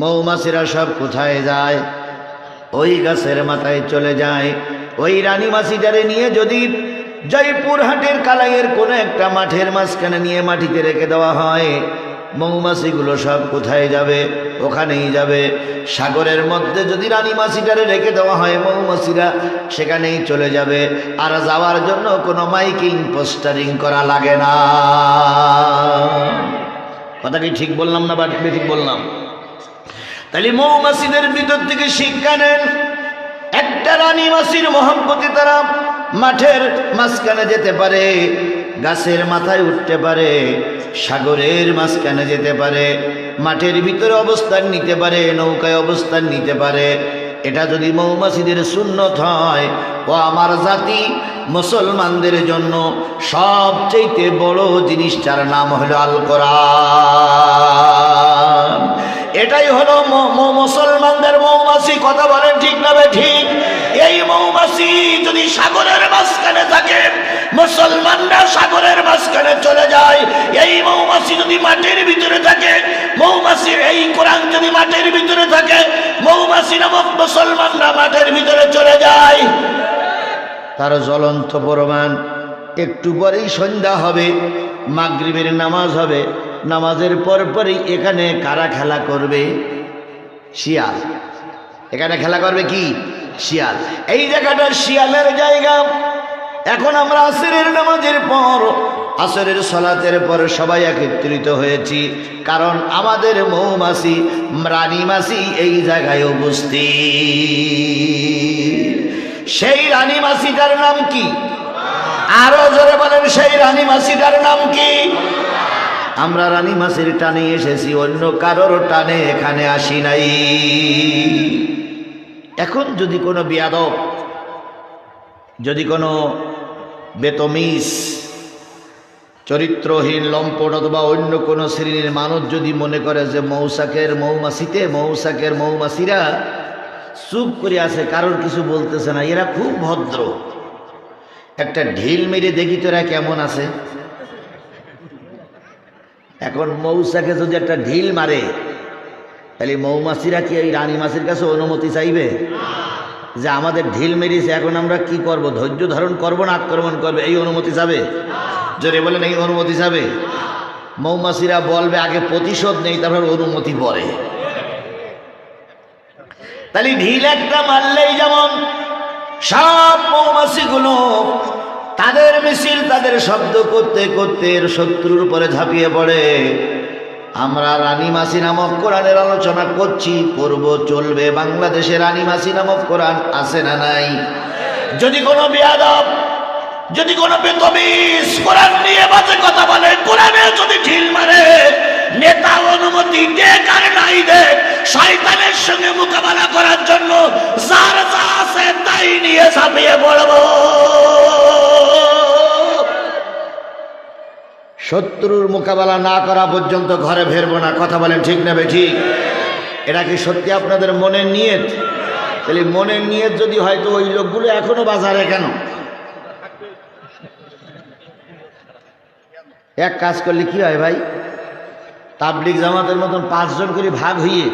মৌমাছিরা সব কোথায় যায়? ওই গাছের মাথায় চলে যায়। ওই রানী মাছিটারে নিয়ে যদি জয়পুরহাটের কালাইয়ের কোনো একটা মাঠের মাঝখানে নিয়ে মাটিতে রেখে দেওয়া হয়, মৌমাছিগুলো সব কোথায় যাবে? ওখানেই যাবে। সাগরের মধ্যে যদি রানী মাছিটারে রেখে দেওয়া হয়, মৌমাছিরা সেখানেই চলে যাবে। আর যাওয়ার জন্য কোনো মাইকিং পোস্টারিং করা লাগে না। কথা কি ঠিক বললাম না বা ঠিক বললাম? তাহলে মৌমাছিদের ভিতর থেকে শিক্ষা নেন। একটা রানী মাছির মহব্বতে তারা মাঠের মাঝখানে যেতে পারে, গাছের মাথায় উঠতে পারে, সাগরের মাঝখানে যেতে পারে, মাঠের ভিতরে অবস্থান নিতে পারে, নৌকায় অবস্থান নিতে পারে। এটা যদি মৌমাছিদের সুন্নত হয়, ও আমার জাতি মুসলমানদের জন্য সবচেয়ে বড় জিনিসটার নাম হলো আল কোরআন। এটাই হলো মুসলমানদের মৌমাছি। কথা বলেন ঠিক না বে ঠিক? এই মৌমাছি যদি সাগরের মাঝখানে থাকে, মুসলমানরা সাগরের মাঝখানে চলে যায়। এই মৌমাছি যদি মাটির ভিতরে থাকে, মৌমাছির এই কোরআন যদি মাটির ভিতরে থাকে, মৌমাছি নামক মুসলমানরা মাটির ভিতরে চলে যায়। তার জ্বলন্ত প্রমাণ, একটু পরেই সন্ধ্যা হবে, মাগরিবের নামাজ হবে, নামাজের পরপরই এখানে কারা খেলা করবে? শিয়াল। এখানে খেলা করবে কি? শিয়াল। এই জায়গাটা শিয়ালের জায়গা। এখন আমরা আসরের নামাজের পর, আসরের সালাতের পর সবাই একত্রিত হয়েছি, কারণ আমাদের মৌমাছি রানী মাছি এই জায়গায় উপস্থিত। সেই রানী মাছিটার নাম কি? আরো জোরে বলেন, সেই রানী মাছিটার নাম কি? আমরা রানী মাছির টানে এসেছি, অন্য কারোর টানে এখানে আসি নাই। এখন যদি কোনো বেয়াদব, যদি কোনো বেতমিজ, চরিত্রহীন, লম্পট অথবা অন্য কোনো শ্রেণীর মানুষ যদি মনে করে যে মৌসাকের মৌমাছিরা চুপ করে আছে, কারোর কিছু বলতেছে না, এরা খুব ভদ্র, একটা ঢিল মেরে দেখি তো এরা কেমন আছে। এখন মৌসাকে যদি একটা ঢিল মারে, তাহলে মৌমাছিরা কি এই রানী মাছির কাছে অনুমতি চাইবে যে আমাদের ঢিল মেরেছে, এখন আমরা কি করব? ধৈর্য ধারণ করব না আক্রমণ করবে? এই অনুমতি চাবে? জোরে বলেন, এই অনুমতি চাবে? মৌমাছিরা বলবে আগে প্রতিশোধ নেই, তারপর অনুমতি পরে। তাহলে ঢিল একটা মারলেই যেমন সব মৌমাছিগুলো তাদের মিছিল, তাদের শব্দ করতে করতে শত্রুর উপরে ঝাঁপিয়ে পড়ে। আমরা রানী মাছি নামক কোরআনের আলোচনা করছি, করব, চলবে। বাংলাদেশে রানী মাছি নামক কোরআন আছে না নাই? যদি কোনো বেয়াদব, যদি কোনো বেতমিজ কোরআন নিয়ে বাজে কথা বলে, কোরআনে যদি ঢিল মারে, নেতা অনুমতি দেখ আর নাই দেখ, শয়তানের সঙ্গে মোকাবেলা করার জন্য যার যা আছে তাই নিয়ে ঝাঁপিয়ে পড়ব। শত্রুর মোকাবেলা না করা পর্যন্ত ঘরে ফেরবো না। কথা বলেন ঠিক না বেঠিক? এটা কি সত্যি আপনাদের মনের নিয়ত? তাহলে মনের নিয়ত যদি হয়তো ওই লোকগুলো এখনো বাজারে কেন? এক কাজ করলে কি হয় ভাই, তাবলিগ জামাতের মতন 5 জন করে ভাগ হইয়ে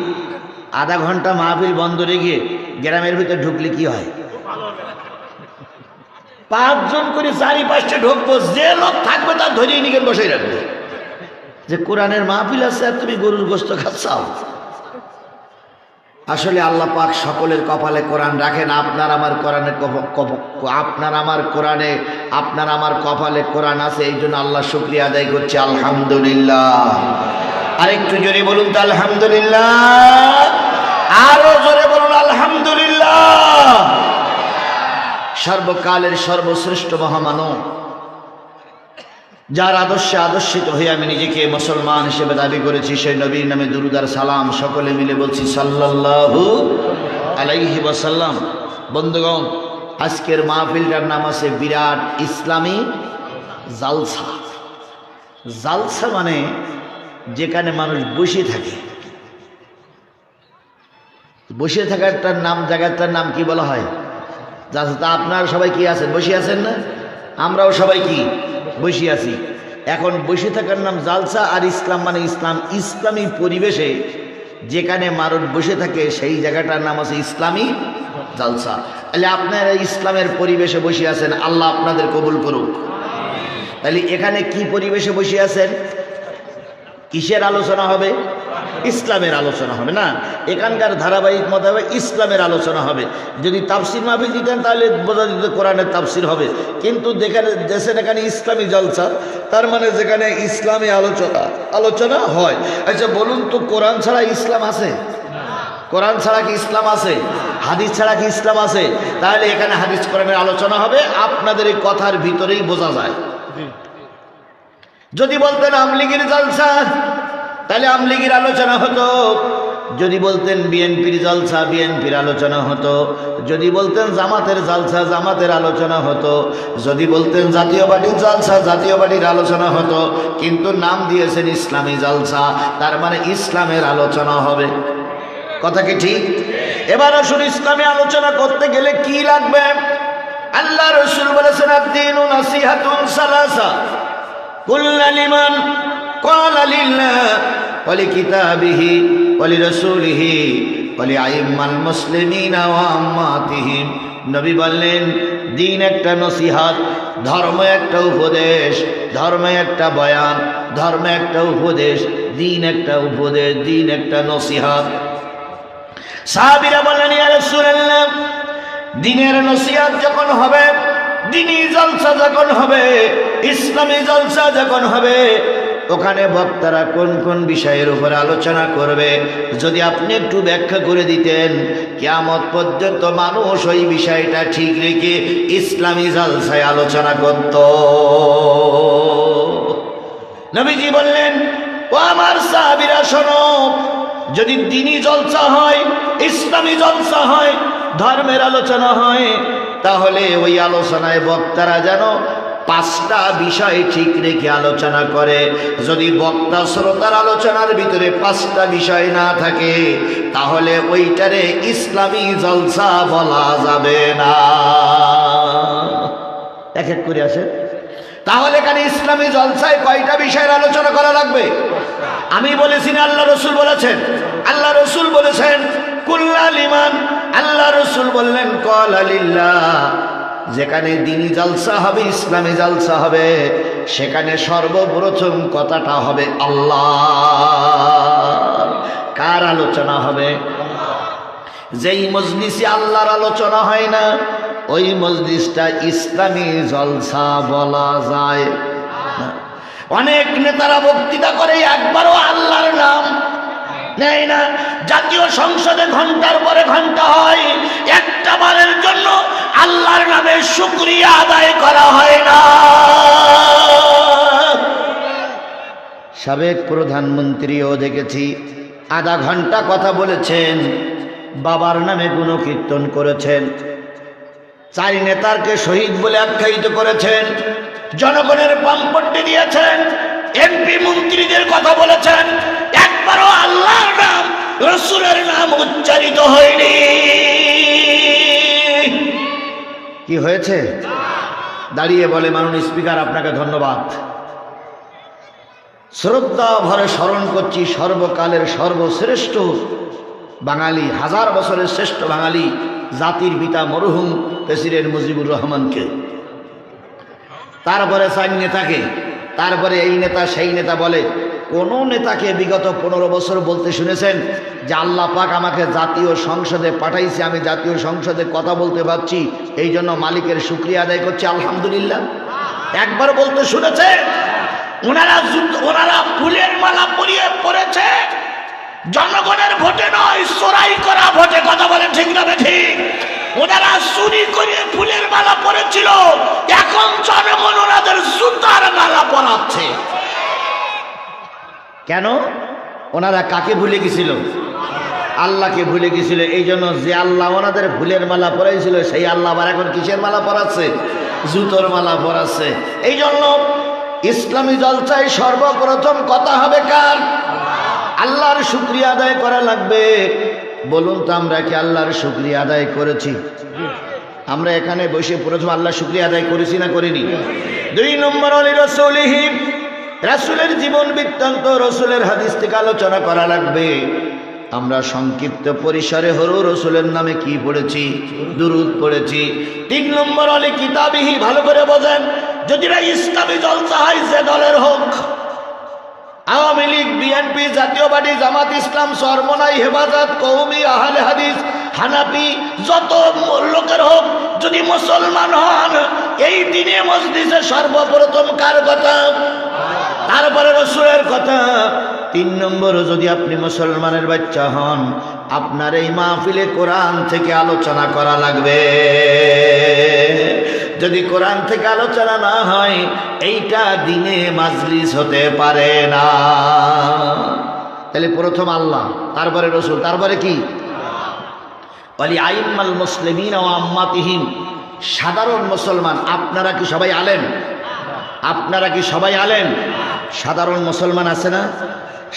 আধা ঘন্টা মাহফিল বন্ধ রেখে গ্রামের ভিতরে ঢুকলে কি হয়? 5 জন করে 4-5টা ঢুকবো, যে লোক থাকবে তার ধরিয়ে নিয়ে বসে রাখবে যে কোরআনের মাহফিল আছে আর তুমি গরুর গোশত খাচ্ছাও। আসলে আল্লাহ পাক সকলের কপালে কোরআন রাখেন। আপনার আমার কপালে কোরআন আছে, এই জন্য আল্লাহ শুকরিয়া আদায় করছি, আলহামদুলিল্লাহ। আরেকটু জোরে বলুন তো আলহামদুলিল্লাহ। আরো জোরে বলুন আলহামদুলিল্লাহ। সর্বকালের সর্বশ্রেষ্ঠ মহামানব, যার আদর্শে আদর্শিত হয়ে আমি নিজেকে মুসলমান হিসেবে দাবি করেছি, সেই নবীর নামে দুরূদ আর সালাম সকলে মিলে বলছি সাল্লাল্লাহু আলাইহি ওয়াসাল্লাম। বন্ধুগণ, আজকের মাহফিলটার নাম আছে বিরাট ইসলামী জালসা। জালসা মানে যেখানে মানুষ বসে থাকে। বসে থাকারটার নাম, জায়গাটার নাম কি বলা হয়? তা আপনারা সবাই কি আছেন? বসে আছেন না? আমরাও সবাই কি বসে আছি। এখন বসে থাকার নাম জালসা, আর ইসলাম মানে ইসলাম। ইসলামী পরিবেশে যেখানে মারুট বসে থাকে সেই জায়গাটার নাম আছে ইসলামী জালসা। তাহলে আপনারা ইসলামের পরিবেশে বসে আছেন, আল্লাহ আপনাদের কবুল করুক। তাহলে এখানে কি পরিবেশে বসে আছেন? কিসের আলোচনা হবে? ইসলামের আলোচনা হবে না? এখানকার ধারাবাহিক মত হবে ইসলামের আলোচনা হবে। যদি তাফসির মাহফিল দিতেন তাহলে বোঝা যেত কোরআনের তাফসির হবে, কিন্তু দেশের এখানে ইসলামী জলসা, তার মানে যেখানে ইসলামী আলোচনা হয়। আচ্ছা বলুন তো, কোরআন ছাড়া ইসলাম আছে? কোরআন ছাড়া কি ইসলাম আছে? হাদিস ছাড়া কি ইসলাম আছে? তাহলে এখানে হাদিস কোরআনের আলোচনা হবে, আপনাদের এই কথার ভিতরেই বোঝা যায়। যদি বলতেন আমলিগির জলসা, তাহলে আমলিগির আলোচনা হতো। যদি বলতেন বিএনপির জলসা, বিএনপির আলোচনা হতো। যদি বলতেন জামাতের জলসা, জামাতের আলোচনা হতো। যদি বলতেন জাতীয় পার্টির জলসা, জাতীয় পার্টির আলোচনা হতো। কিন্তু নাম দিয়েছেন ইসলামী জলসা, তার মানে ইসলামের আলোচনা হবে। কথা কি ঠিক? এবার আসুন, ইসলামী আলোচনা করতে গেলে কি লাগবে? আল্লাহ রাসূল বলেছেন আদ-দীনু নাসিহাতুন সালাসা কুল্লু লিমান ক্বালা লিল্লাহ ওয়া লিকিতাবিহি ওয়া লিরাসূলিহি ওয়া লিআইম্মাল মুসলিমিনা ওয়া আম্মাতিহিম। নবী বললেন, দিন একটা নসিহত, ধর্ম একটা উপদেশ, ধর্ম একটা বয়ান, ধর্ম একটা উপদেশ, দিন একটা উপদেশ, দিন একটা নসিহত। সাহাবীরা বললেন, ইয়া রাসূলুল্লাহ, দিনের নসিহত যখন হবে, দিনী জলসা যখন হবে, ইসলামী জলসা যখন হবে, ওখানে বক্তারা কোন কোন বিষয়ের উপর আলোচনা করবে যদি আপনি একটু ব্যাখ্যা করে দিতেন, কিয়ামত পর্যন্ত মানুষ ওই বিষয়টা ঠিক রেখে ইসলামী জলসায় আলোচনা করত। নবীজি বললেন, ও আমার সাহাবীরা শোনো, যদি দ্বীনি জলসা হয়, ইসলামী জলসা হয়, ধর্মের আলোচনা হয়, তাহলে ওই আলোচনায় বক্তারা যেন 5টা বিষয় ঠিক রেখে আলোচনা করে। যদি বক্তা শ্রোতার আলোচনার ভিতরে 5টা বিষয় না থাকে, তাহলে ওইটারে ইসলামী জলসা বলা যাবে না। এক এক করে আসে। তাহলে এখানে ইসলামী জলসায় কয়টা বিষয়ের আলোচনা করা লাগবে? আমি বলেছি না, আল্লাহ রসুল বলেছেন? আল্লাহ রসুল বলেছেন কুল্লু লিমান। আল্লাহ রসুল বললেন ক্বালা লিল্লাহ। যেখানে দ্বীনি জলসা হবে, ইসলামী জলসা হবে, সেখানে সর্বপ্রথম কথাটা হবে আল্লাহ। কার আলোচনা হবে? যেই মজলিসে আল্লাহর আলোচনা হয় না, ওই মজলিসটা ইসলামী জলসা বলা যায় না। অনেক নেতারা বক্তৃতা করে, একবারও আল্লাহর নাম নেয় না। জাতীয় সংসদে ঘন্টার পরে ঘন্টা হয়, একটা বারের জন্য আল্লাহর নামে শুকরিয়া আদায় করা হয় না। সাবেক প্রধানমন্ত্রীও দেখেছি, আধা ঘন্টা কথা বলেছেন, বাবার নামে গুণকীর্তন করেছেন, 4 নেতারকে শহীদ বলে আখ্যায়িত করেছেন, জনগণের পাম্পট্টি দিয়েছেন, এমপি মন্ত্রীদের কথা বলেছেন, একবারও আল্লাহর নাম, রাসূলের নাম উচ্চারিত হয়নি। কি হয়েছে? দাঁড়িয়ে বলে, মাননীয় স্পিকার আপনাকে ধন্যবাদ, শ্রদ্ধা ভরে স্মরণ করছি সর্বকালের সর্বশ্রেষ্ঠ বাঙালি, 1000 বছরের শ্রেষ্ঠ বাঙালি, জাতির পিতা মরহুম প্রেসিডেন্ট মুজিবুর রহমানকে। তারপরে 4 নেতাকে, তারপরে এই নেতা সেই নেতা বলে। কোন নেতাকে বিগত 15 বছর বলতে শুনেছেন যে আল্লাহ পাক আমাকে জাতীয় সংসদে পাঠাইছে, আমি জাতীয় সংসদে কথা বলতে পারছি, এই জন্য মালিকের শুকরিয়া আদায় করছি, আলহামদুলিল্লাহ? একবার বলতে শুনেছে? ওনারা ফুলের মালা পরিয়ে পড়েছে জনগণের ভোটে নয়, চোরাই করা ভোটে। কথা বলেন ঠিক না ঠিক? ওনারা চুরি করে ফুলের মালা পরেছিল, এখন জনগণ ওনাদের জুতার মালা পরাচ্ছে। কেন? ওনারা কাকে ভুলে গেছিল? আল্লাহকে ভুলে গেছিল। এই জন্য যে আল্লাহ ওনাদের ফুলের মালা পরাইছিল, সেই আল্লাহ আবার এখন কিসের মালা পরাচ্ছে? জুতোর মালা পরাচ্ছে। এই জন্য ইসলামী জলসায় সর্বপ্রথম কথা হবে কার? আল্লাহর শুকরিয়া আদায় করা লাগবে। বলুন তো, আমরা কি আল্লাহর শুকরিয়া আদায় করেছি? আমরা এখানে বসে প্রথম আল্লাহর শুকরিয়া আদায় করেছি না করিনি? 2 নম্বর আলী রাসূলিহি, রাসূলের জীবন বৃত্তান্ত, রাসূলের হাদিস থেকে আলোচনা করা লাগবে। আমরা সংক্ষিপ্ত পরিসরে হরুর রসুলের নামে কি পড়েছি? দুরূদ পড়েছি। 3 নম্বর হলে কিতাবিহি, ভালো করে বোঝেন। যদি ইসলামী জলসা হয়, যে দলের হোক, আওয়ামী লীগ, বিএনপি, জাতীয় পার্টি, জামাত ইসলাম, সরমনাই, হেফাজত, কওমি, আহলে হাদিস, হানাফি, যত লোকের হোক, যদি মুসলমান হন, এই দিনে মজলিসে সর্বপ্রথম কার কথা? তারপরে রসুলের কথা। 3 নম্বর, যদি আপনি মুসলমানের বাচ্চা হন, আপনার এই মাহফিলে কোরআন থেকে আলোচনা করা লাগবে। যদি কোরআন থেকে আলোচনা না হয়, এইটা দিনে মাজলিস হতে পারে না। তাহলে প্রথম আল্লাহ, তারপরে রসুল, তারপরে কি? ওয়ালি আইম্মাল মুসলিমিন ওয়া আম্মাতিহিম, সাধারণ মুসলমান। আপনারা কি সবাই আলেম? আপনারা কি সবাই আলেম? সাধারণ মুসলমান আছে না?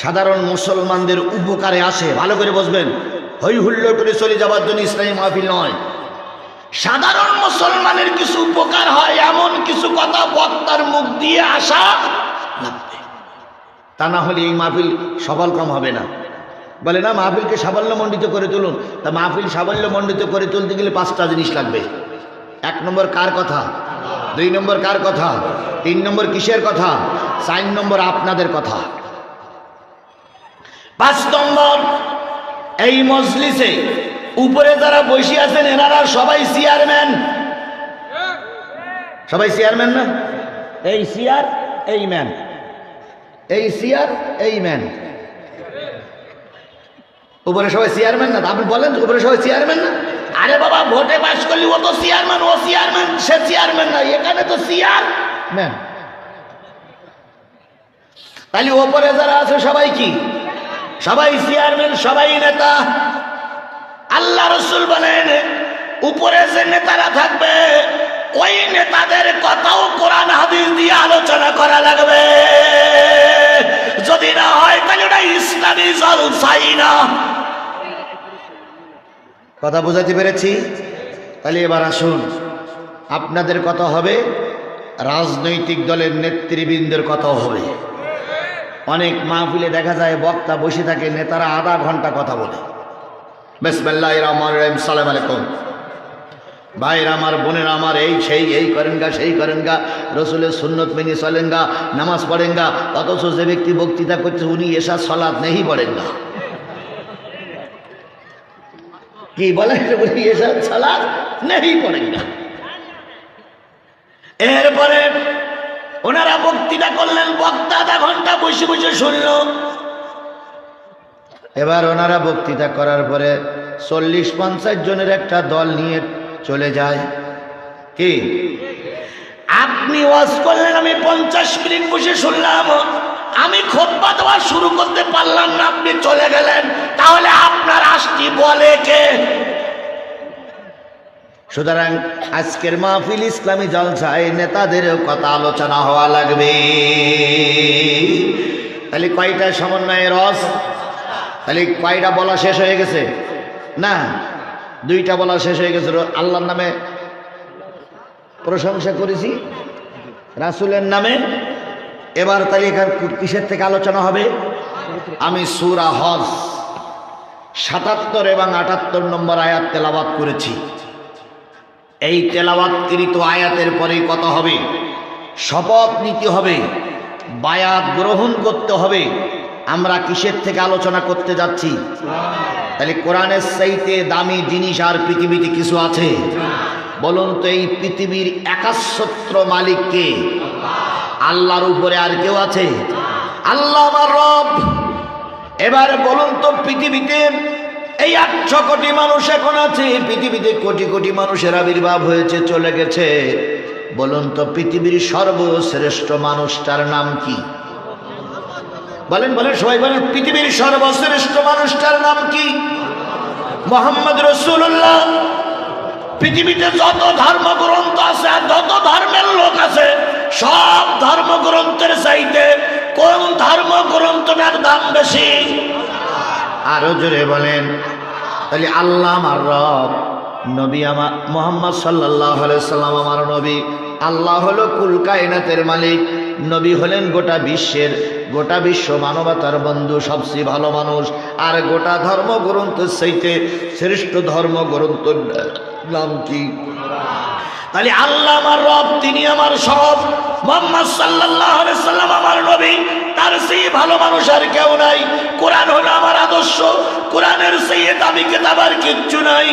সাধারণ মুসলমানদের উপকারে আসে, ভালো করে বুঝবেন। হই হুল্লোড় করে চলে যাওয়ার জন্য ইসলামী মাহফিল নয়। সাধারণ মুসলমানের কিছু উপকার হয়, এমন কিছু কথা বক্তার মুখ দিয়ে আসা লাগবে। তা না হলে এই মাহফিল সফল কম হবে না। বলে না, মাহফিলকে সাফল্যমণ্ডিত করে তুলুন। তা মাহফিল সাফল্যমণ্ডিত করে তুলতে গেলে 5টা জিনিস লাগবে। 1 নম্বর কার কথা? 2 নম্বর কার কথা? 3 নম্বর কিসের কথা? 4 নম্বর আপনাদের কথা। 5 নম্বর, এই মজলিসে উপরে যারা বসে আছেন, এনারা সবাই চেয়ারম্যান। সবাই চেয়ারম্যান না? এই চেয়ার, এই ম্যান, এই চেয়ার, এই ম্যান। উপরে সবাই চেয়ারম্যান না? আপনি বলেন উপরে সবাই চেয়ারম্যান না? আরে বাবা, ভোটে পাস করলি ও তো চেয়ারম্যান, ও চেয়ারম্যান, সে চেয়ারম্যান না, এখানে তো চেয়ারম্যান। তাহলে ওপরে যারা আছে সবাই কি? সবাই চেয়ারম্যান, সবাই নেতা। আল্লাহ রসুল বলেন, উপরে যে নেতারা থাকবে, ওই নেতাদের কথাও কোরআন হাদিস দিয়ে আলোচনা করা লাগবে। যদি না হয় তাহলে ওটা ইসলামী জলসাই না। কথা বুঝাতে পেরেছি? তাহলে এবার আসুন, আপনাদের কথা হবে, রাজনৈতিক দলের নেতৃবৃন্দের কথাও হবে। অনেক মাহফিলে দেখা যায় বক্তা বসে থাকে, নেতারা আধা ঘন্টা কথা বলে। বিসমিল্লাহির রহমানির রহিম, সালাম আলাইকুম ভাইরা আমার, বোনেরা আমার, এই সেই, এই করেন গা, সেই করেন গা, রসুলের সুন্নত মেনে চলেন গা, নামাজ পড়েন গা। অথচ যে ব্যক্তি বক্তৃতা করছে, উনি এশা সালাত নেই পড়েন না। কি বলেন? উনি এশা সালাত নেই পড়েন না। এরপরে ওনারা বক্তৃতা করলেন, বক্তা আধা ঘন্টা বসে বসে শুনল। এবার ওনারা বক্তৃতা করার পরে 40-50 জনের একটা দল নিয়ে চলে যায়। কি আপনি ওয়াজ করলেন, আমি 50 মিনিট বসে শুনলাম, আমি খুতবা দেওয়া শুরু করতে পারলাম না, আপনি চলে গেলেন, তাহলে আপনার আসটি বলে কে? সুতরাং আজকের মাহফিল ইসলামী জলসায় নেতাদের কথা আলোচনা হওয়া লাগবে। তাহলে কয়টা সমন্বয়ের রস? তাহলে কয়টা বলা শেষ হয়ে গেছে? না, 2টা বলা শেষ হয়ে গেছে। আল্লাহর নামে প্রশংসা করেছি, রাসূলের নামে। এবার তাই এখানে কিসের থেকে আলোচনা হবে? আমি সূরা হজ 77 এবং 78 নম্বর আয়াত তেলাওয়াত করেছি। এই তেলাওয়াতকৃত আয়াতের পরেই কথা হবে, শপথ নিতে হবে, বায়াত গ্রহণ করতে হবে। আমরা কিসের থেকে আলোচনা করতে যাচ্ছি? তাহলে কোরআনের চাইতে দামি জিনিস আর পৃথিবীতে কিছু আছে? বলুন তো, এই পৃথিবীর একাচ্ছত্র মালিক কে? আল্লাহর উপরে আর কেউ আছে? আল্লাহ আমার রব। এবার বলুন তো, পৃথিবীতে এই 800 কোটি মানুষ এখন আছে, পৃথিবীতে কোটি কোটি মানুষের আবির্ভাব হয়েছে, চলে গেছে। বলুন তো, পৃথিবীর সর্বশ্রেষ্ঠ মানুষটার নাম কি? বলেন বলেন, সবাই বলেন, পৃথিবীর সর্বশ্রেষ্ঠ মানুষটার নাম কি? মুহাম্মদ রাসূলুল্লাহ। পৃথিবীতে যত ধর্মগ্রন্থ আছে, যত ধর্মের লোক আছে, সব ধর্মগ্রন্থের চাইতে কোন ধর্মগ্রন্থটার দাম বেশি? আরো জোরে বলেন। তাহলে আল্লাহ আমার রব, নবী আমার মুহাম্মদ সাল্লাল্লাহু আলাইহি সাল্লাম আমার নবী। আল্লাহ হলো কুল কায়নাতের মালিক, নবী হলেন গোটা বিশ্বের, গোটা বিশ্ব মানবতার বন্ধু, সবচেয়ে ভালো মানুষ। আর গোটা ধর্মগ্রন্থের চাইতে শ্রেষ্ঠ ধর্মগ্রন্থের নাম কি? তাহলে আল্লাহ আমার রব, তিনি আমার সব। মুহাম্মদ সাল্লাল্লাহু আলাইহি সাল্লাম আমার নবী, তার চেয়ে ভালো মানুষ আর কেউ নাই। কোরআন হলো আমার আদর্শ, কোরআনের চেয়ে দামি কিতাব আর কিচ্ছু নাই।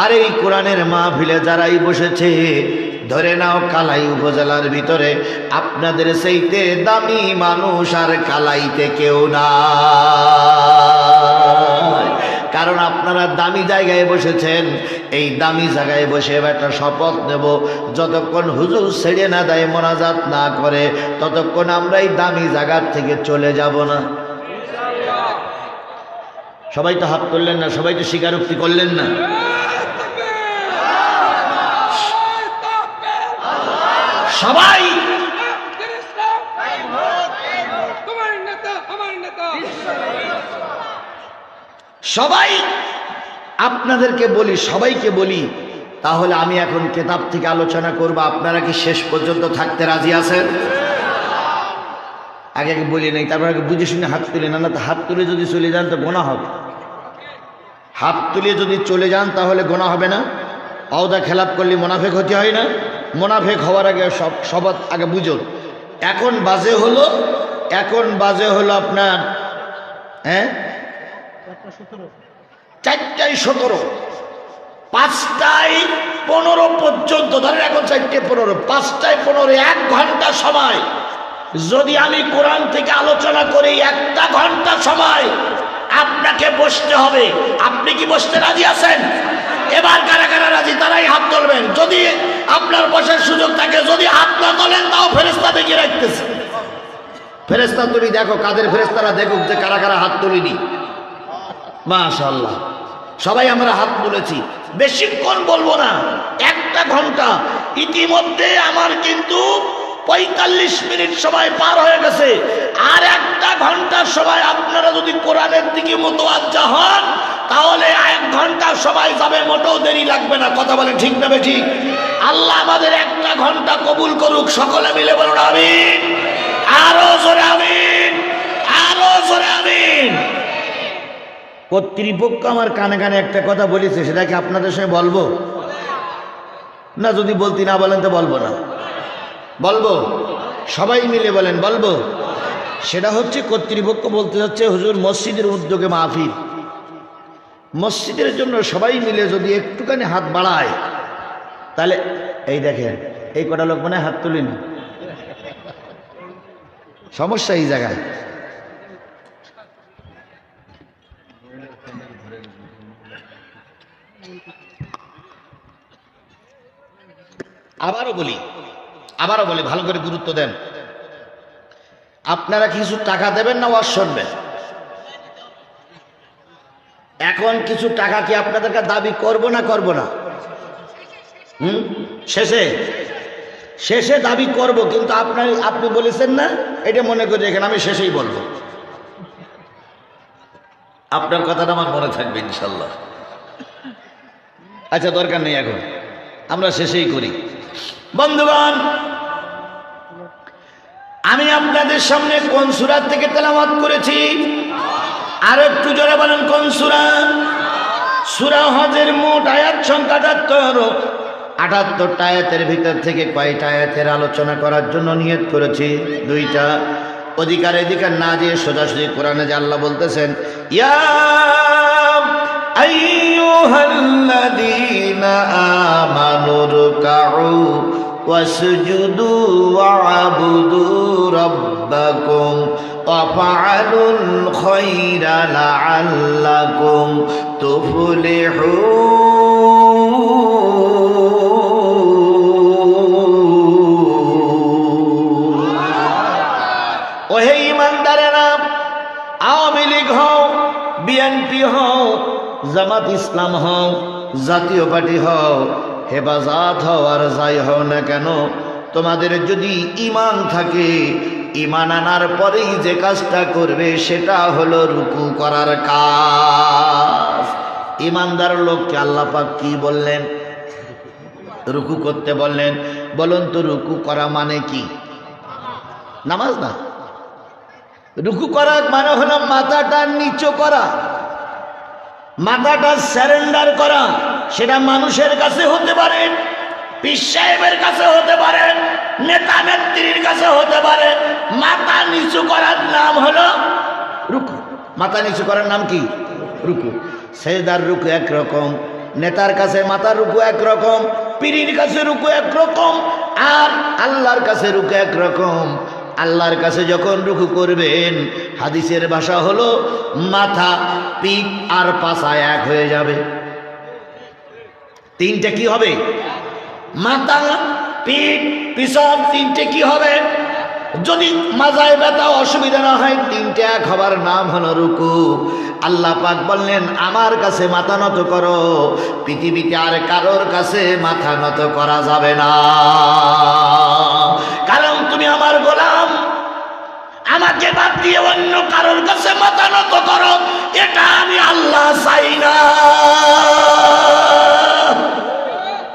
আর এই কোরআনের মাহফিলে যারাই বসেছে, ধরে নাও কালাই উপজেলার ভিতরে আপনাদের চাইতে দামি মানুষ আর কালাইতে কেউ নাই। কারণ আপনারা দামি জায়গায় বসেছেন। এই দামি জায়গায় বসে একটা শপথ নেব, যতক্ষণ হুজুর ছেড়ে না দেয়, মোনাজাত না করে, ততক্ষণ আমরা এই দামি জায়গার থেকে চলে যাব না। সবাই তো হাত তুললেন না, সবাই তো স্বীকারোক্তি করলেন না। সবাই সবাই আপনাদেরকে বলি, সবাইকে বলি, তাহলে আমি এখন কিতাব থেকে আলোচনা করব। আপনারা কি শেষ পর্যন্ত থাকতে রাজি আছেন? আগে আগে বলি নাই, তারপর আগে বুঝে শুনে হাত তুলে না, তো হাত তুলে যদি চলে যান তো গোনা হবে। হাত তুলে যদি চলে যান তাহলে গোনা হবে না? ওয়াদা খেলাপ করলে মুনাফিক হতে হয় না? মুনাফিক হওয়ার আগে সবাত আগে বুঝুন। এখন বাজে হলো আপনার 4:17, 5:15 পর্যন্ত, ধরেন এখন 4:15, 5:15, 1 ঘন্টা সময় যদি আমি কোরআন থেকে আলোচনা করি, 1 ঘন্টা সময় আপনাকে বসতে হবে। আপনি কি বসতে রাজি আছেন? এবার কারা কারা রাজি তারাই হাত তুলবেন। যদি আপনার বসার সুযোগ থাকে, যদি হাত না তোলেন তাও ফেরেশতা দেখে রাখতেছে। ফেরেশতা তুমি দেখো, কাদের ফেরেশতারা দেখুক যে কারা কারা হাত তুলিনি। মাশাআল্লাহ, সবাই আমরা হাত তুলেছি। বেশিক্ষণ বলবো না, 1 ঘন্টা। ইতিমধ্যে আমার কিন্তু 45 মিনিট সময় পার হয়ে গেছে। আর 1 ঘন্টার সময় আপনারা যদি কোরআনের দিকে মুতাওয়াজ্জা হন, তাহলে 1 ঘন্টার সময় যাবে, মোটেও দেরি লাগবে না। কথা বলেন ঠিক না বেঠিক? আল্লাহ আমাদের 1 ঘন্টা কবুল করুক। সকলে মিলে বলুন আমিন। আরো জোরে আমিন, আরো জোরে আমিন। কর্তৃপক্ষ আমার কানে কানে একটা কথা বলেছে, সেটা কি আপনাদের সঙ্গে বলবো না? যদি বলতে না বলেন তো বলবো না। বলবো, সবাই মিলে বলেন বলবো। সেটা হচ্ছে, কর্তৃপক্ষ বলতে যাচ্ছে হুজুর মসজিদের উদ্যোগে মাহফিল, মসজিদের জন্য সবাই মিলে যদি একটুখানি হাত বাড়ায়, তাহলে এই দেখেন এই কটা লোক মনে হাত তুলিনি। সমস্যা এই জায়গায়। আবারও বলি, ভালো করে গুরুত্ব দেন। আপনারা কিছু টাকা দেবেন না ওয়াজ শুনবেন? এখন কিছু টাকা কি আপনাদেরকে দাবি করব না? শেষে দাবি করব, কিন্তু আপনি বলেছেন না, এটা মনে করে রেখেন, আমি শেষেই বলবো। আপনার কথাটা আমার মনে থাকবে ইনশাল্লাহ। আচ্ছা, দরকার নেই, এখন আমরা শেষেই করি। বন্ধুগণ, আমি আপনাদের সামনে কোন সূরা থেকে তেলাওয়াত করেছি? আর একটু জোরে বলেন, কোন সূরা? সূরা হজের মোট আয়াত সংখ্যা 78। 78টা আয়াতের ভিতর থেকে কয়টা আয়াতের আলোচনা করার জন্য নিয়ত করেছি? 2টা। অধিকার না দিয়ে সোজাসুজি কোরআনে যে আল্লাহ বলতেছেন, ইয়া আইয়ুহাল্লাযীনা আমানু রুকউ ওয়াসজুদু ওয়া'বুদু রাব্বাকুম ওয়াফআলুল খায়রা লাআল্লাকুম তুফলিহুন। ওহে ঈমানদারেরা, আওয়ামী লীগ হও, বিএনপি হও, জামাত ইসলাম হও, জাতীয় পার্টি হও, হেফাজত হও, আর যাই হও না কেন, তোমাদের যদি ঈমান থাকে, ঈমান আনার পরেই যে কাজটা করবে সেটা হলো রুকু করার কাজ। ইমানদার লোককে আল্লাহ পাক কি বললেন? রুকু করতে বললেন। বলুন তো রুকু করা মানে কি? নামাজ না। রুকু করা মানে হলো মাথাটা নিচু করা, মাথাটা সারেন্ডার করা। সেটা মানুষের কাছে হতে পারে, পীর সাহেবের কাছে হতে পারে, নেতা নেত্রীর কাছে হতে পারে। মাথা নিচু করার নাম হলো রুকু। মাথা নিচু করার নাম কি? রুকু। সেজদার রুকু একরকম, নেতার কাছে মাথার রুকু একরকম, পীরের কাছে রুকু একরকম, আর আল্লাহর কাছে রুকু একরকম। আল্লাহর কাছে যখন রুকু করবেন, হাদিসের ভাষা হলো মাথা, পিঠ আর পাছা এক হয়ে যাবে। তিনটে কি হবে? মাথা, পিঠ, পিছন, তিনটে কি হবে? যদি মাজায় ব্যথা অসুবিধা না হয়, তিনটে এক হবার নাম হলো রুকু। আল্লাহ পাক বললেন আমার কাছে মাথা নত করো, পৃথিবীতে আর কারোর কাছে মাথা নত করা যাবে না, কারণ তুমি আমার গোলাম। আমাকে বাদ দিয়ে অন্য কারোর কাছে মাথা নত করো, এটা আমি আল্লাহ চাই না।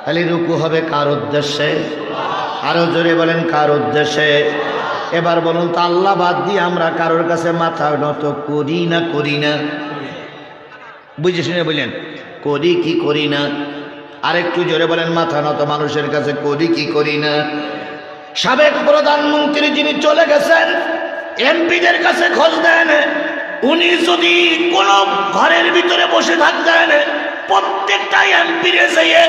তাহলে রুকু হবে কার উদ্দেশ্যে? আরো জোরে বলেন কার উদ্দেশ্যে? এবার বলুন তো, আল্লাহ বাদ দিয়ে আমরা কারোর কাছে মাথা নত করি না? করি না? বুঝে শুনে বললেন করি কি করি না? আরেকটু জোরে বলেন মাথা নত মানুষের কাছে করি কি করি না? সাবেক প্রধানমন্ত্রী যিনি চলে গেছেন, এমপিদের কাছে খোঁজ দেন। উনি যদি কোনো ঘরের ভিতরে বসে থাকতেন, প্রত্যেকটা এমপি যেয়ে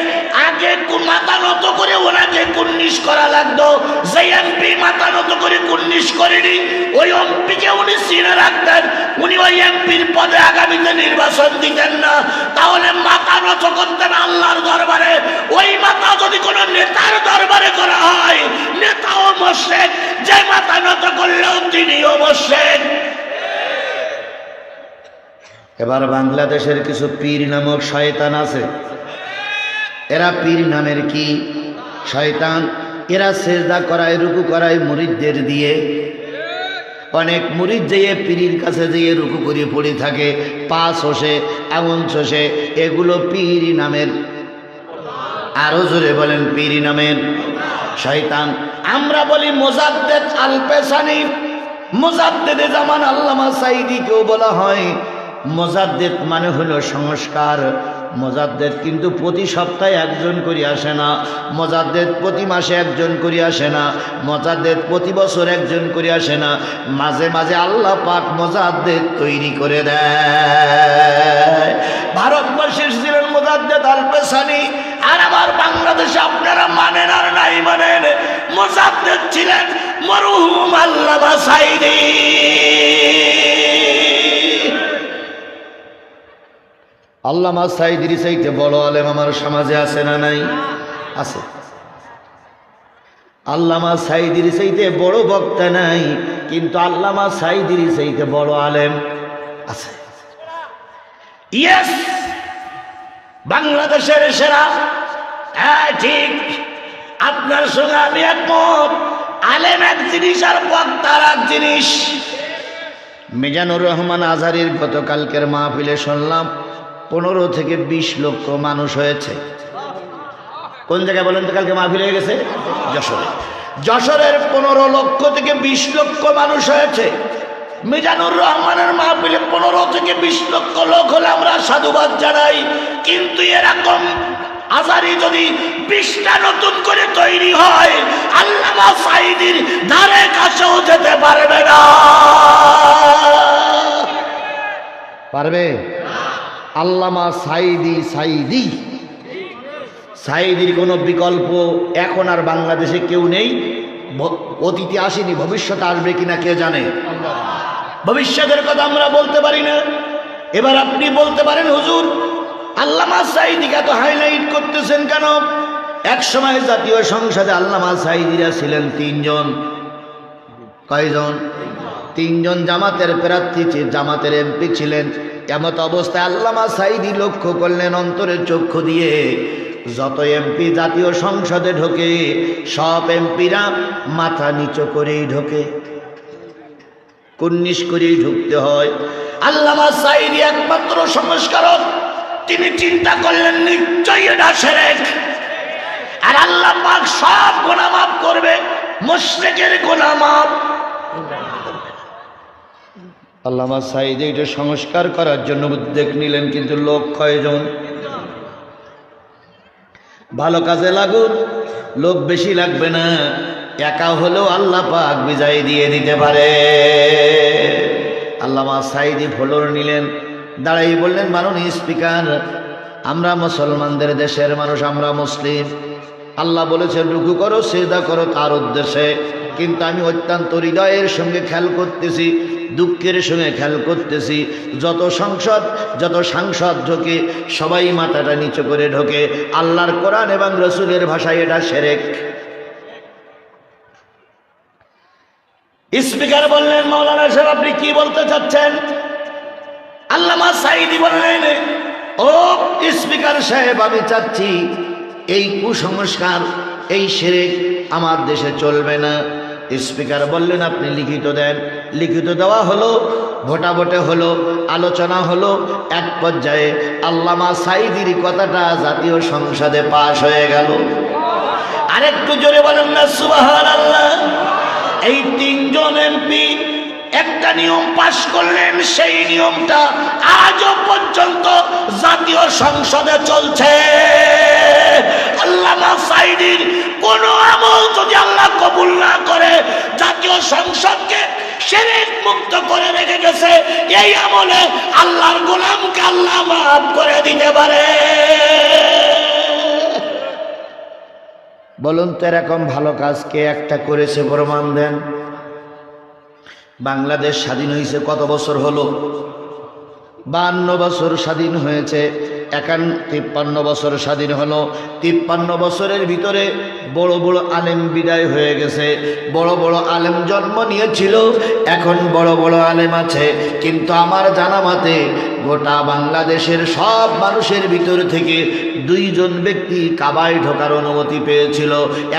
আগে মাথা নত করে ওনাকে কুর্নিশ করা লাগতো। যে এমপি মাথা নত করে কুর্নিশ করেনি, ওই এমপিকে উনি চিনে রাখতেন। উনি ওই এমপির পদে আগামীতে নির্বাচন দিতেন না। তাহলে মাথা নত করতেন আল্লাহর দরবারে। ওই মাথা যদি কোনো নেতার দরবারে করা হয়, নেতাও মুশরিক, যে মাথা নত করলেও তিনিও মুশরিক। এবার বাংলাদেশের কিছু পীর নামক শয়তান আছে। এরা পীর নামের কি শয়তান। এরা সেজদা করায়, রুকু করায় মুরিদদের দিয়ে। অনেক মুরিদ যেয়ে পীরের কাছে যেয়ে রুকু করে পড়ে থাকে, পা শোষে, আঙুল শোষে। এগুলো পীর নামের, আরো জোরে বলেন পীর নামের শয়তান। আমরা বলি মুজাদ্দেদ আল পেশানি, মুজাদ্দেদে জামান আল্লামা সাঈদীকেও বলা হয়। মুজাদ্দেদ মানে হলো সংস্কার। মুজাদ্দেদ কিন্তু প্রতি সপ্তাহে একজন করে আসে না, মুজাদ্দেদ প্রতি মাসে একজন করে আসে না, মুজাদ্দেদ প্রতি বছর একজন করে আসে না। মাঝে মাঝে আল্লাহ পাক মুজাদ্দেদ তৈরি করে দেয়। ভারতবর্ষে ছিলেন মুজাদ্দেদ আল পেশানি, আর আমার বাংলাদেশে আপনারা মানেন আর নাই মানেন, মুজাদ্দেদ ছিলেন মরহুম আল্লামা সাঈদী। আল্লামা সাঈদীর চাইতে বড় আলেম আমার সমাজে আছে না নাই? আছে। আল্লামা সাঈদীর চাইতে বড় বক্তা নাই, কিন্তু আল্লামা সাঈদীর চাইতে বড় আলেম আছে। ইয়েস, বাংলাদেশের সেরা। হ্যাঁ ঠিক, আপনার সঙ্গে আমি একমত। আলেম এক জিনিস আর বক্তা আর এক জিনিস। মিজানুর রহমান আজহারীর গতকালকের মাহফিলে শুনলাম 15 থেকে 20 লক্ষ মানুষ হয়েছে। কোন জায়গায় বলেন তো? কালকে মাহফিল হয়ে গেছে যশোরে। যশোরের 15 লক্ষ থেকে 20 লক্ষ মানুষ হয়েছে। মিজানুর রহমানের মাহফিলে 15 থেকে 20 লক্ষ লোক হলে আমরা সাধুবাদ জানাই। কিন্তু এরকম আজহারী যদি 20টা নতুন করে তৈরি হয়, আল্লামা সাঈদীর ধারে কাছেও যেতে পারবে না। পারবে? আল্লামা সাঈদী, সাঈদী, সাঈদীর কোনো বিকল্প এখন আর বাংলাদেশে কেউ নেই। অতীতে আসেনি, ভবিষ্যতে আসবে কিনা কে জানে। ভবিষ্যতের কথা আমরা বলতে পারি না। এবার আপনি বলতে পারেন হুজুর আল্লামা সাঈদীকে এত হাইলাইট করতেছেন কেন? এক সময় জাতীয় সংসদে আল্লামা সাঈদীরা ছিলেন 3 জন। কয়জন? 3 জন জামাতের প্রার্থী, জামাতের এমপি ছিলেন। এমত অবস্থায় আল্লামা সাঈদী লক্ষ্য করলেন অন্তরের চক্ষু দিয়ে, যত এমপি জাতীয় সংসদে ঢোকে সব এমপিরা মাথা নিচু করেই ঢোকে, কুর্নিশ করেই ঢুকতে হয়। আল্লামা সাঈদী একমাত্র সংস্কারক, তিনি চিন্তা করলেন নিশ্চয়ই এটা শিরক। আর আল্লাহ পাক সব গুনাহ মাফ করবে, মুশরিকের গুনাহ মাফ। আল্লামা সাঈদী এটা সংস্কার করার জন্য উদ্যোগ নিলেন, কিন্তু লোক কয়জন? ভালো কাজে লাগুন, লোক বেশি লাগবে না, একা হলেও আল্লাহ পাক বিজয় দিয়ে দিতে পারে। আল্লামা সাঈদী ফ্লোর নিলেন, দাঁড়াই বললেন, মাননীয় স্পিকার, আমরা মুসলমানদের দেশের মানুষ, আমরা মুসলিম। আল্লাহ বলেছেন রুকু করো, সিজদা করো তার উদ্দেশ্যে, কিন্তু আমি অত্যন্ত হৃদয়ের সঙ্গে খেয়াল করতেছি, দুঃখের সঙ্গে খেয়াল করতেছি, যত সাংসদ ঢোকে সবাই মাথাটা নিচু করে ঢোকে। আল্লাহর কোরআন এবং রসুলের ভাষায় এটা শিরক। স্পিকার বললেন, মাওলানা সাহেব আপনি কি বলতে চাচ্ছেন? আল্লামা সাঈদী বললেন, ও স্পিকার সাহেব, আমি চাচ্ছি এই কুসংস্কার, এই শিরক আমার দেশে চলবে না। স্পিকার বললেন, আপনি লিখিত দেন। লিখিত দেওয়া হলো, ভোটাভোটে হলো, আলোচনা হলো, এক পর্যায়ে আল্লামা সাঈদীর কথাটা জাতীয় সংসদে পাশ হয়ে গেল। আরেকটু জোরে বলেন না সুবহানাল্লাহ। এই তিনজন এমপি একটা নিয়ম পাশ করলেন, সেই নিয়মটা আজও পর্যন্ত জাতীয় সংসদে চলছে। আল্লামা সাঈদীর কোন আমল যদি আল্লাহ কবুল না করে, জাতীয় সংসদকে শিরক মুক্ত করে রেখে গেছে, এই আমলে আল্লাহর গোলামকে আল্লাহ মাফ করে দিতে পারে। বলুন তো এরকম ভালো কাজ কে একটা করেছে? প্রমাণ দেন। বাংলাদেশ স্বাধীন হয়েছে কত বছর হলো? 52 বছর স্বাধীন হয়েছে। 53 বছর স্বাধীন হলো। 53 বছরের ভিতরে বড় বড় আলেম বিদায় হয়ে গেছে, বড় বড় আলেম জন্ম নিয়েছিল, এখন বড় বড় আলেম আছে। কিন্তু আমার জানা মতে গোটা বাংলাদেশের সব মানুষের ভিতর থেকে 2 জন ব্যক্তি কাবায় ঢোকার অনুমতি পেয়েছিল।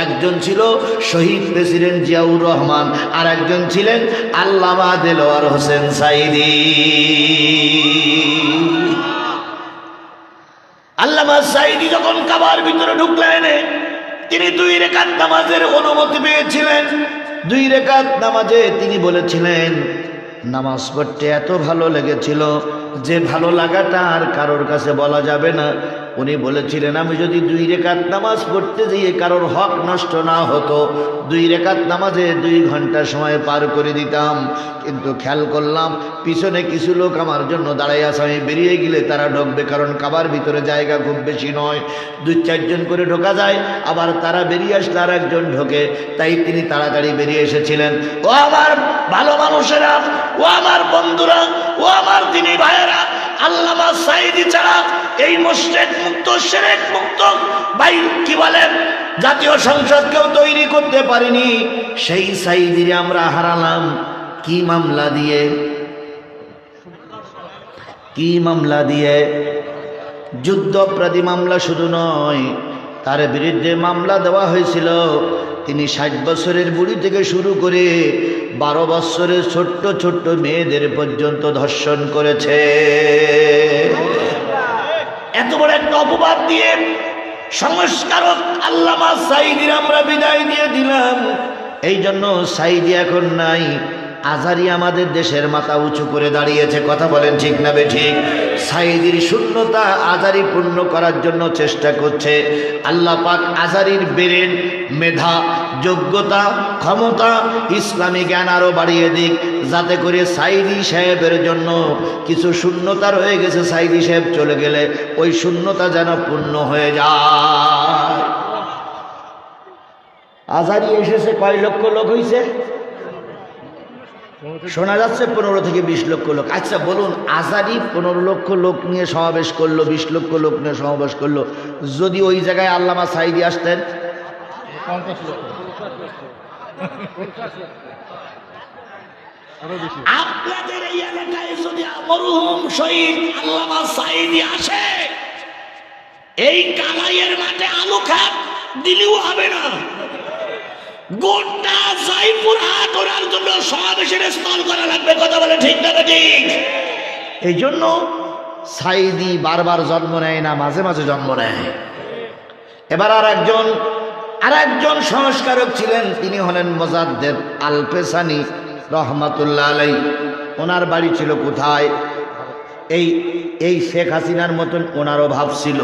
একজন ছিল শহীদ প্রেসিডেন্ট জিয়াউর রহমান, আর একজন ছিলেন আল্লামা দেলোয়ার হোসেন সাঈদী। আল্লামা সাঈদী যখন কাবার ভিতরে ঢুকলেন, তিনি 2 রাকাত নামাজের অনুমতি পেয়েছিলেন। 2 রাকাত নামাজে তিনি বলেছিলেন, নামাজ পড়তে এত ভালো লেগেছিল যে ভালো লাগাটা আর কারোর কাছে বলা যাবে না। উনি বলেছিলেন, আমি যদি 2 রাকাত নামাজ পড়তে গিয়ে কারোর হক নষ্ট না হতো, 2 রাকাত নামাজে 2 ঘন্টা সময় পার করে দিতাম। কিন্তু খেয়াল করলাম পিছনে কিছু লোক আমার জন্য দাঁড়াই আছে, আমি বেরিয়ে গেলে তারা ঢুকবে, কারণ কাবার ভিতরে জায়গা খুব বেশি নয়, 2-4 জন করে ঢোকা যায়, আবার তারা বেরিয়ে আসলে আর একজন ঢোকে, তাই তিনি তাড়াতাড়ি বেরিয়ে এসেছিলেন। ও আমার ভালো মানুষেরা, ও আমার বন্ধুরা, ও আমার দিনী ভাইয়েরা, আল্লামা সাঈদী ছাড়া এই মুশরিক মুক্ত, শিরক মুক্ত ভাই কি বলেন জাতীয় সংসদ কেউ তৈরি করতে পারেনি। সেই সাঈদীরে আমরা হারালাম কি মামলা দিয়ে? কি মামলা দিয়ে? যুদ্ধপরাধী মামলা শুধু নয়, তার বিরুদ্ধে মামলা দেওয়া হয়েছিল তিনি 60 বছরের বুড়ি থেকে শুরু করে 12 বছরের ছোট্ট ছোট্ট মেয়েদের পর্যন্ত ধর্ষণ করেছে। এত বড় একটা অপবাদ দিয়ে সংস্কারক আল্লামা সাঈদীর আমরা বিদায় দিয়ে দিলাম। এই জন্য সাঈদী এখন নাই, আজারি আমাদের দেশের মাথা উঁচু করে দাঁড়িয়েছে। কথা বলেন ঠিক না বেঠিক? সাঈদীর শূন্যতা আজারি পূর্ণ করার জন্য চেষ্টা করছে। আল্লাহ পাক আজারির ব্রেন, মেধা, যোগ্যতা, ক্ষমতা, ইসলামী জ্ঞান আরও বাড়িয়ে দিক, যাতে করে সাঈদী সাহেবের জন্য কিছু শূন্যতা রয়ে গেছে, সাঈদী সাহেব চলে গেলে ওই শূন্যতা যেন পূর্ণ হয়ে যায়। আজারি এসেছে, কয় লক্ষ লোক হয়েছে? শোনা যাচ্ছে 15 থেকে 20 লক্ষ লোক। আচ্ছা বলুন, আজারি 15 লক্ষ লোক নিয়ে সমাবেশ করলো, 20 লক্ষ লোক নিয়ে সমাবেশ করলো, যদি ওই জায়গায় আল্লামা সাঈদী আসতেন? আপনাদের এই এলাকায় যদি মরহুম শহীদ আল্লামা সাঈদী আসে, এই কালাইয়ের মাঠে আলু খাত দিলেও হবে না, গোটা জয়পুরহাট ওনার জন্য সমাবেশের স্থল করা লাগবে। কথা বলে ঠিক না ঠিক? এই জন্য সাইদি বারবার জন্ম নেয় না, মাঝে মাঝে জন্ম নেয়। এবার আর একজন সংস্কারক ছিলেন, তিনি হলেন মোজাদ্দেদ আল পেসানি রহমাতুল্লাহ আলাই। ওনার বাড়ি ছিল কোথায়? এই শেখ হাসিনার মতন ওনারও ভাব ছিল।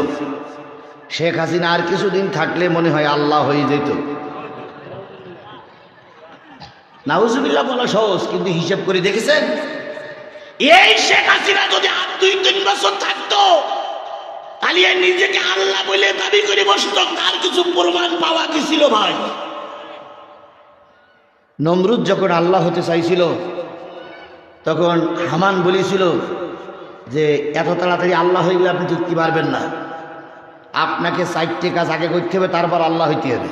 শেখ হাসিনা আর কিছুদিন থাকলে মনে হয় আল্লাহ হয়ে যেত। নাউজুবিল্লাহ বলা সহজ, কিন্তু হিসাব করে দেখেছেন এই শেখ হাসিনা যদি আর 2-3 বছর থাকতো তাহলে নিজেকে আল্লাহ বলে দাবি করে বসত, তার কিছু প্রমাণ পাওয়া গেছিল ভাই। নমরুদ যখন আল্লাহ হতে চাইছিল তখন হামান বলেছিল যে এত তাড়াতাড়ি আল্লাহ হয়ে গেলে আপনি ঢুকতে পারবেন না, আপনাকে 4টে কাজ আগে করতে হবে, তারপর আল্লাহ হইতে হবে।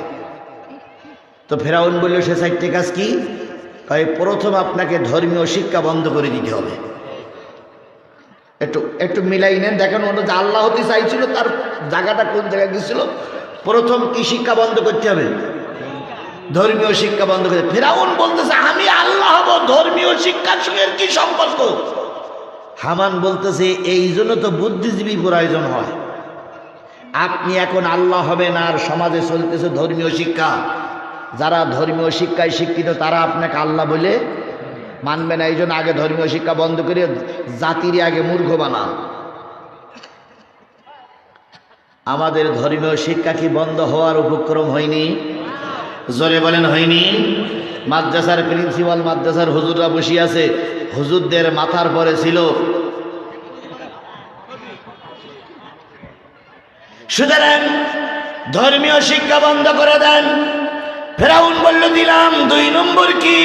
তো ফেরাউন বলল সে 4টে কাজ কি? প্রথম আপনাকে ধর্মীয় শিক্ষা বন্ধ করে দিতে হবে। একটু মিলাই নেন, দেখেন ওটা যে আল্লাহ হতে চাইছিল তার জায়গাটা কোন জায়গায় গেছিল। প্রথম কি শিক্ষা বন্ধ করতে হবে? ধর্মীয় শিক্ষা বন্ধ করে। ফেরাউন বলতেছে আমি আল্লাহ হব, ধর্মীয় শিক্ষার সঙ্গে কি সম্পর্ক? হামান বলতেছে এই জন্য তো বুদ্ধিজীবী প্রয়োজন হয়। আপনি এখন আল্লাহ হবেন আর সমাজে চলতেছে ধর্মীয় শিক্ষা, যারা ধর্মীয় শিক্ষায় শিক্ষিত তারা আপনাকে আল্লাহ বলে মানবে না। এই জন্য আগে ধর্মীয় শিক্ষা বন্ধ করে জাতির আগে মূর্খ বানান। আমাদের ধর্মীয় শিক্ষা কি বন্ধ হওয়ার উপক্রম হয়নি? জোরে বলেন হয়নি? মাদ্রাসার প্রিন্সিপাল, মাদ্রাসার হুজুররা বসে আছে, হুজুরদের মাথার পরে ছিল। সুতরাং ধর্মীয় শিক্ষা বন্ধ করে দেন। ফেরাউন বলল দিলাম। 2 নম্বর কি?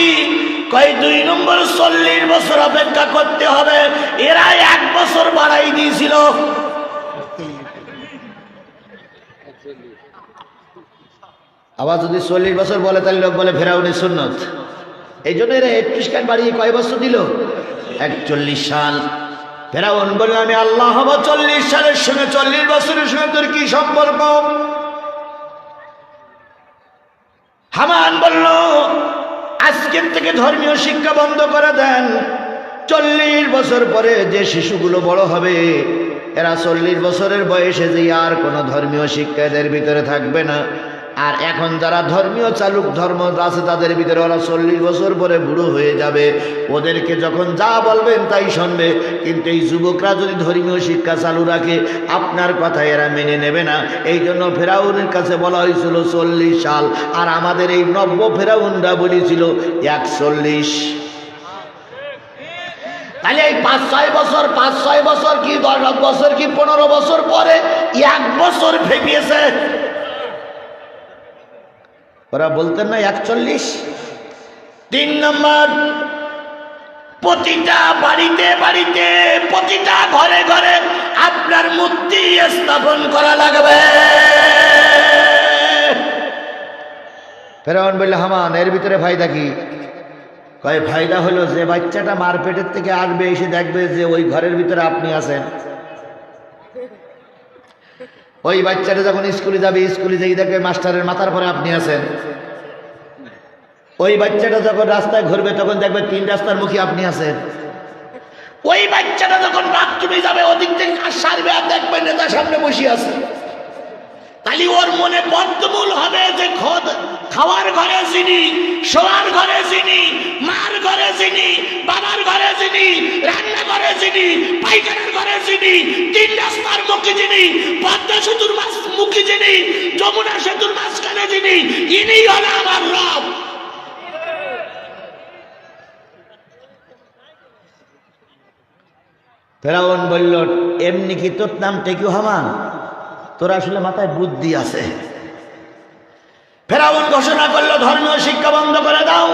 2 নম্বর 40 বছর অপেক্ষা করতে হবে। এরা 1 বছর বাড়াই দিয়েছিল। আবার যদি 40 বছর বলে তাহলে লোক বলে ফেরাউনের সুন্নত। এই জন্য এরা 31 কান বাড়িয়ে কয় বছর দিল? 41 সাল। ফেরাউন বলল আমি আল্লাহ হব। 40 সালের সঙ্গে 40 বছরের সঙ্গে তোর কি সম্পর্ক? হামান বলল আজকের থেকে ধর্মীয় শিক্ষা বন্ধ করে দেন। 40 বছর পরে যে শিশুগুলো বড় হবে এরা 40 বছরের বয়সে যে আর কোনো ধর্মীয় শিক্ষা এদের ভিতরে থাকবে না। আর এখন যারা ধর্মীয় চালুক ধর্ম আছে তাদের ভিতরে ওরা 40 বছর পরে বুড়ো হয়ে যাবে। ওদেরকে যখন যা বলবেন তাই শুনবে। কিন্তু এই যুবকরা যদি ধর্মীয় শিক্ষা চালু রাখে আপনার কথা এরা মেনে নেবে না। এই জন্য ফেরাউনের কাছে বলা হয়েছিল 40 সাল, আর আমাদের এই নব্য ফেরাউনরা বলেছিল 41। তাহলে এই 5-6 বছর 5-6 বছর কি 10 বছর কি 15 বছর পরে 1 বছর ভেঙেছে। ওরা বলতেন না 41। 3 নম্বর, প্রতিটা বাড়িতে বাড়িতে প্রতিটা ঘরে ঘরে আপনার মূর্তি স্থাপন করা লাগবে। ফেরাউন বলল হামান এর ভিতরে ফায়দা কি? ফায়দা হলো যে বাচ্চাটা মার পেটের থেকে আসবে, এসে দেখবে যে ওই ঘরের ভিতরে আপনি আছেন। ওই বাচ্চাটা যখন স্কুলে যাবে, স্কুলে যেই দেখবে মাস্টারের মাথার পরে আপনি আছেন। ওই বাচ্চাটা যখন রাস্তায় ঘুরবে তখন দেখবে 3 রাস্তার মুখে আপনি আছেন। ওই বাচ্চাটা যখন বাথরুমে যাবে ওদিক থেকে সারবে আর দেখবে নেতা সামনে বসে আছে। তাহলে ওর মনে বদ্ধমূল হবে যে খাওয়ার ঘরে যিনি, শোয়ার ঘরে যিনি, মার ঘরে যিনি, বাবার ঘরে যিনি, রান্না ঘরে যিনি, পায়খানার ঘরে যিনি, 3 রাস্তার মুখে যিনি, পদ্মা সেতুর মুখে যিনি, যমুনা সেতুর মাঝখানে যিনি, ইনি হলো আমার রব। ফেরাউন বলল এমনি কি তোর নামটা কি হামান? তোর আসলে মাথায় বুদ্ধি আছে। ফেরাউন ঘোষণা করলো ধর্মীয় শিক্ষা বন্ধ করে দাও।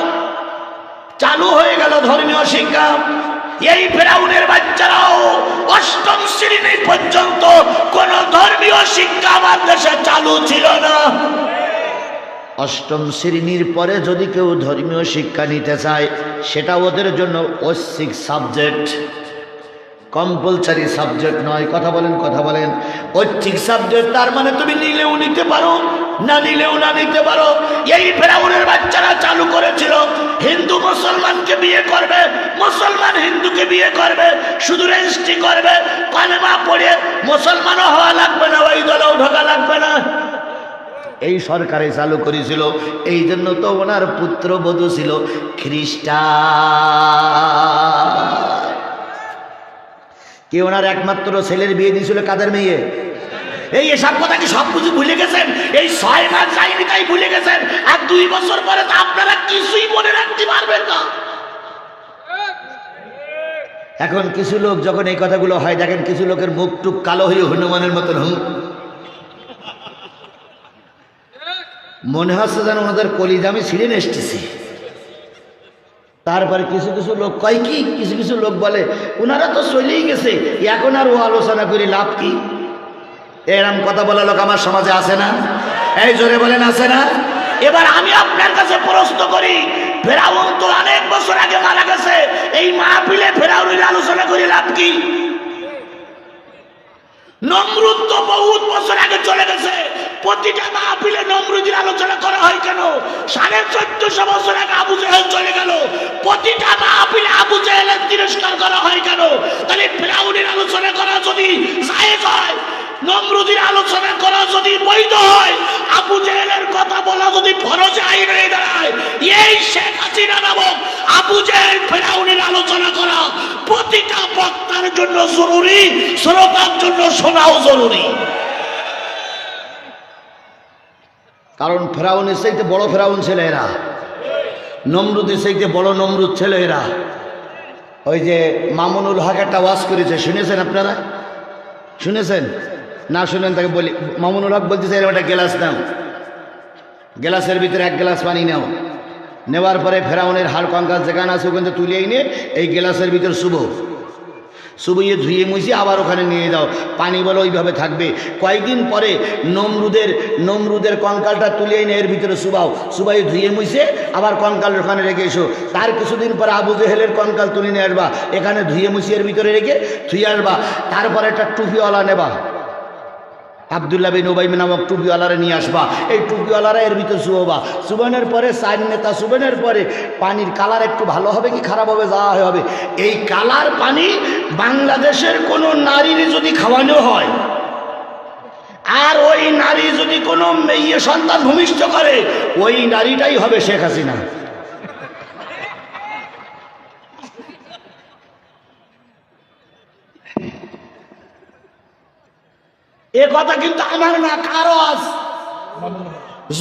চালু হয়ে গেল ধর্মীয় শিক্ষা। এই ফেরাউনের বাচ্চারাও 8ম শ্রেণী পর্যন্ত কোন ধর্মীয় শিক্ষা আমার দেশে চালু ছিল না। 8ম শ্রেণীর পরে যদি কেউ ধর্মীয় শিক্ষা নিতে চায় সেটা ওদের জন্য ঐচ্ছিক সাবজেক্ট, কম্পালসারি সাবজেক্ট নয়। কথা বলেন কথা বলেন। ঐচ্ছিক সাবজেক্ট, তার মানে তুমি নিলেও নিতে পারো, না নিলেও না নিতে পারো। এই ফেরাউনের বাচ্চারা চালু করেছিল হিন্দু মুসলমানকে বিয়ে করবে, মুসলমান হিন্দুকে বিয়ে করবে, শুধু রেজিস্ট্রি করবে, কালেমা পড়ে মুসলমানও হওয়া লাগবে না, ওই দলেও ঢোকা লাগবে না। এই সরকারে চালু করেছিল। এই জন্য তো ওনার পুত্রবধূ ছিল খ্রিস্টান। কি ওনার একমাত্র ছেলের বিয়ে দিয়েছিল কাদের মেয়ে? এই এসব কথা কি সব কিছু ভুলে গেছেন? এই 6 মাস যায়নি তাই ভুলে গেছেন, আর 2 বছর পরে তো আপনারা কিছুই মনে রাখতে পারবেন না। এখন কিছু লোক যখন এই কথাগুলো হয়, দেখেন কিছু লোকের মুখ টুক কালো হয়ে হনুমানের মতন মনে হচ্ছে যেন ওনাদের কলিজা আমি ছিঁড়ে এসতেছি। তারপরে কিছু কিছু লোক কয় কি, কিছু কিছু লোক বলে ওনারা তো চলেই গেছে, এখন আর ও আলোচনা করে লাভ কি? এরম কথা বলা লোক আমার সমাজে আছে না? এই জোরে বলেন আছে না? এবার আমি আপনার কাছে প্রশ্ন করি, ফেরাউন তো অনেক বছর আগে মারা গেছে, এই মাহফিলে ফেরাউনের আলোচনা করে লাভ কি? নমরুদ তো বহুত বছর আগে চলে গেছে, প্রতিটা মাহফিলে নমরুদের আলোচনা করা হয় কেন? 1450 বছর আগে আবু জেহেল চলে গেল, প্রতিটা মাহফিলে আবু জেহেলের তিরস্কার করা হয় কেন? তাহলে ফেরাউনের আলোচনা করা যদি জায়েজ হয়, নমরুদের আলোচনা করা যদি বৈধ হয়, আবু জেহেলের কথা বলা যদি ফরজ আইন হয়ে দাঁড়ায়, এই শেখ হাসিনা নামক আবু জেহেল ফেরাউনের আলোচনা করা প্রতিটা বক্তার জন্য জরুরি, শ্রোতার জন্য শোনাও জরুরি। কারণ ফেরাউনের চাইতে বড় ফেরাউন ছিল এরা, নমরুদের চাইতে বড় নমরুদ ছিল এরা। ওই যে মামুনুল হক একটা ওয়াজ করেছে, শুনেছেন আপনারা? শুনেছেন? না শুনেন তাকে বলি, মামুনুল হক বলতেছে এরকম একটা গ্লাস নাও, গ্লাসের ভিতরে 1 গ্লাস পানি নাও, নেওয়ার পরে ফেরাউনের হাড় কঙ্কাল যেখানে আছে ওখানে তুলে এনে এই গ্লাসের ভিতরে শুবইয়ে ধুয়ে মুছে আবার ওখানে নিয়ে যাও, পানি বলে ওইভাবে থাকবে। কয়েকদিন পরে নমরুদের কঙ্কালটা তুলে এনে এর ভিতরে সুবাই ধুয়ে মুছে আবার কঙ্কাল ওখানে রেখে এসো। তার কিছুদিন পরে আবু জেহেলের কঙ্কাল তুলে নিয়ে আসবা, এখানে ধুয়ে মুছে এর ভিতরে রেখে ধুয়ে আসবা। তারপরে একটা টুপিওয়ালা নেবা, আব্দুল্লাহ বিন উবাই নামক টুপিওয়ালারে নিয়ে আসবা, এই টুপিওয়ালারা এর ভিতরে শুয়োবা। শুবানোর পরে 4 নেতা শুবানোর পরে পানির কালার একটু ভালো হবে কি খারাপ হবে যা হবে, এই কালার পানি বাংলাদেশের কোনো নারীর যদি খাওয়ানো হয়, আর ওই নারী যদি কোনো মেয়ে সন্তান ভূমিষ্ঠ করে, ওই নারীটাই হবে শেখ হাসিনা। এ কথা কিন্তু আমার না, কারো আজ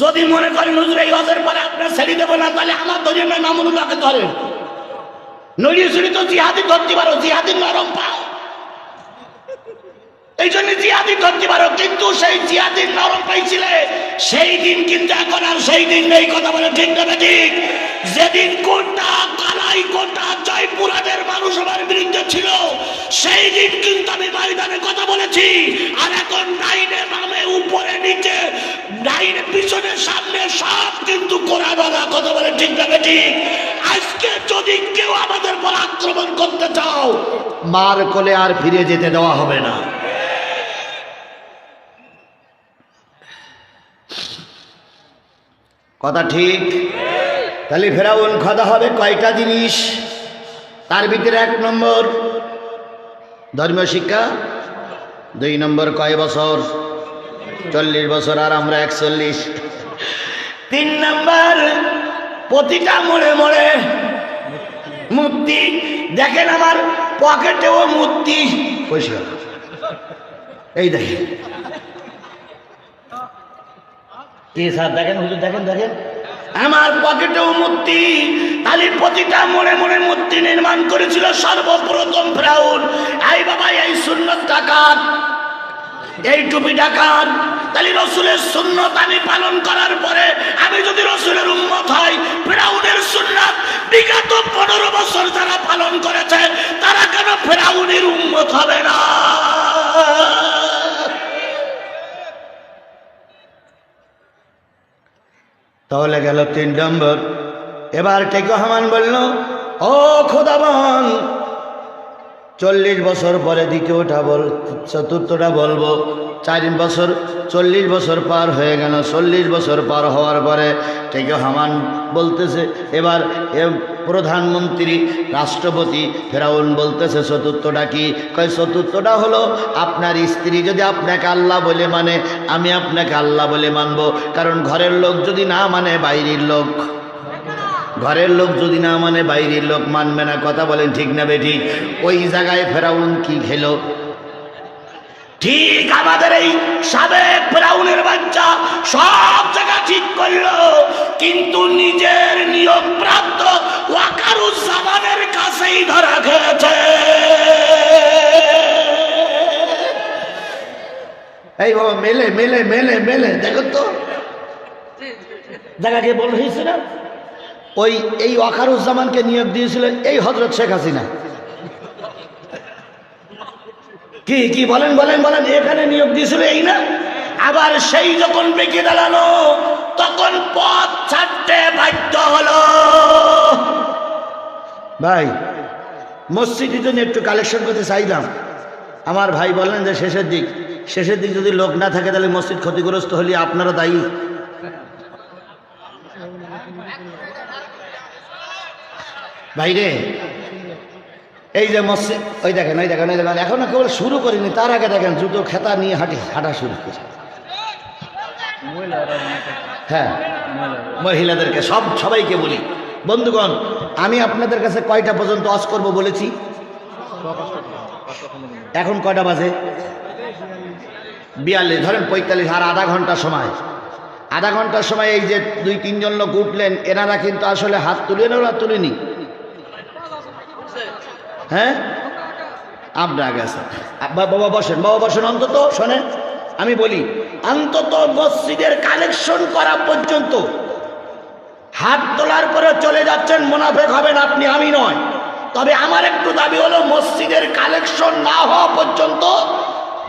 যদি মনে করেন হুজুর এই হজের পরে আপনার ছেড়ে দেবো না, তাহলে আমার ধরে না মামুনুল্লাহকে ধরেন, নড়িয়ে চুরি তো জিহাদি ধরতে পারো, জিহাদি নরম পাও, এই জন্য জিহাদি ধরতে পারো। কিন্তু সেই জিহাদি নরম পাইছিলে সেই দিন কিন্তু এখন আর সেই দিন নেই, কথা বলে ঠিক না ঠিক? যেদিন কোনটা কালাই কোনটা জয়পুরাদের মানুষ আমার বিরুদ্ধে ছিল, সেই দিন কিন্তু আমি ময়দানে কথা বলেছি। আর এখন ডাইনে বামে উপরে নিচে, ডাইনে পিছনে সামনে সব কিন্তু কোরআনওয়ালা, কথা বলে ঠিক না ঠিক? আজকে যদি কেউ আমাদের পর আক্রমণ করতে চাও, মার কোলে আর ফিরে যেতে দেওয়া হবে না। কথা ঠিক? তাহলে ফেরাউন খোদা হবে কয়টা জিনিস? তার ভিতরে 1 নম্বর ধর্মীয় শিক্ষা, 2 নম্বর কয় বছর? 40 বছর, আর আমরা 41। 3 নম্বর প্রতিটা মোড়ে মোড়ে মূর্তি। দেখেন আমার পকেটেও মূর্তি, পরিষ্কার এই দেখেন কি স্যার, দেখেন হুজুর, দেখেন দেখেন আমার পকেটেও মূর্তি। তাহলে প্রতিটা মোড়ে মোড়ে মূর্তি নির্মাণ করেছিল সর্বপ্রথম ফেরাউন। এই বাবা এই সুন্নত ডাকাত, এই টুপি ডাকাত। তাহলে রসুলের সুন্নত আমি পালন করার পরে আমি যদি রসুলের উম্মত হই, ফেরাউনের সুন্নত বিগত 15 বছর যারা পালন করেছে তারা কেন ফেরাউনের উম্মত হবে না? তাহলে গেল 3 নম্বর। এবার টেকো রহমান বলল, ও খোদাবন, 40 বছর পরে দ্বিতীয়টা চতুর্থটা বলবো। 4 বছর 40 বছর পার হয়ে গেল। 40 বছর পার হওয়ার পরে ঠিক হামান বলতেছে, এবার প্রধানমন্ত্রী রাষ্ট্রপতি ফেরাউন বলতেছে চতুর্থটা কি? কয় চতুর্থটা হলো আপনার স্ত্রী যদি আপনাকে আল্লাহ বলে মানে, আমি আপনাকে আল্লাহ বলে মানবো। কারণ ঘরের লোক যদি না মানে বাইরের লোক, ঘরের লোক যদি না মানে বাইরের লোক মানবে না। কথা বলেন ঠিক না বেঠিক? ওই জায়গায় ফেরাউন কি খেলো? ঠিক আমাদের এই সাবেক ফেরাউনের বাচ্চা সব জায়গা ঠিক করলো, কিন্তু নিজের নিয়োগ প্রাপ্ত ওয়াকারুজ্জামানের কাছেই ধরা খেয়েছে। এই বাবা মেলে মেলে মেলে মেলে দেখো তো জায়গাকে বল হয়েছে না? ওই এই ওয়াকারুজ্জামানকে নিয়োগ দিয়েছিলেন এই হযরত শেখ হাসিনা। কি কি বলেন বলেন বলেন, এখানে নিয়োগ দিয়েছিল এই না? আবার সেই যখন বেঁকে দাঁড়ানো তখন পথ ছাড়তে বাধ্য হলো। ভাই মসজিদের জন্য একটু কালেকশন করতে চাইলাম, আমার ভাই বললেন যে শেষের দিক যদি লোক না থাকে তাহলে মসজিদ ক্ষতিগ্রস্ত হলে আপনারা দায়ী। ভাইরে এই যে মসজিদ, ওই দেখেন ওই দেখেন ওই দেখেন, এখন কেবল শুরু করিনি, তার আগে দেখেন জুতো খেতা নিয়ে হাঁটা শুরু করেছে। হ্যাঁ মহিলাদেরকে সবাইকে বলি, বন্ধুগণ আমি আপনাদের কাছে কয়টা পর্যন্ত ওয়াজ করব বলেছি? এখন কয়টা বাজে? 42, ধরেন 45, আর আধা ঘন্টা সময়। আধা ঘন্টার সময় এই যে 2-3 জন লোক উঠলেন, এনারা কিন্তু আসলে হাত তুলেন ওরা তুলিনি। হ্যাঁ আপনার আগে আছে বাবা বসেন, বাবা বসেন। অন্তত শোনেন আমি বলি, অন্তত মসজিদের কালেকশন করা পর্যন্ত হাত তোলার পরে চলে যাচ্ছেন, মুনাফেক হবেন আপনি, আমি নয়। তবে আমার একটু দাবি হলো মসজিদের কালেকশন না হওয়া পর্যন্ত